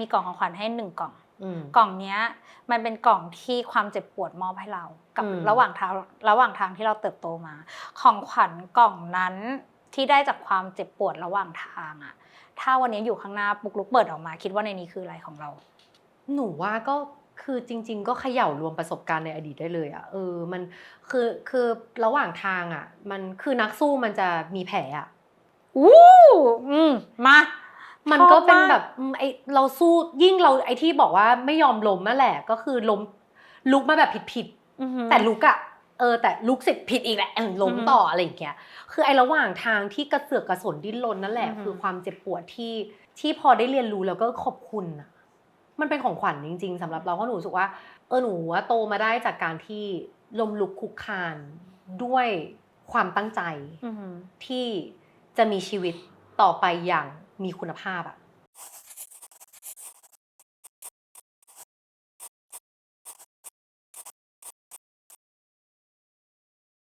มีกล่องของขวัญให้1 กล่องกล่องเนี้ยมันเป็นกล่องที่ความเจ็บปวดมอบให้เรากับระหว่างทางที่เราเติบโตมาของขวัญกล่องนั้นที่ได้จากความเจ็บปวดระหว่างทางอะถ้าวันนี้อยู่ข้างหน้าปุกลุกเปิดออกมาคิดว่าในนี้คืออะไรของเราหนูว่าก็คือจริงๆก็เขย่ารวมประสบการณ์ในอดีตได้เลยอ่ะมันคือระหว่างทางอ่ะมันคือนักสู้มันจะมีแผลอ่ะมามันก็เป็นแบบไอเราสู้ยิ่งเราไอที่บอกว่าไม่ยอมล้มนั่นแหละก็คือล้มลุกมาแบบผิดแต่ลุกอ่ะแต่ลุกเสร็จผิดอีกแหละล้มต่ออะไรอย่างเงี้ยคือไอระหว่างทางที่กระเสือกกระสนดิ้นรนนั่นแหละคือความเจ็บปวดที่พอได้เรียนรู้แล้วก็ขอบคุณอ่ะมันเป็นของขวัญจริงๆสำหรับเราเพราะหนูรู้สึกว่าหนูว่าโตมาได้จากการที่ล้มลุกคลุกคลานด้วยความตั้งใจที่จะมีชีวิตต่อไปอย่างมีคุณภาพอะ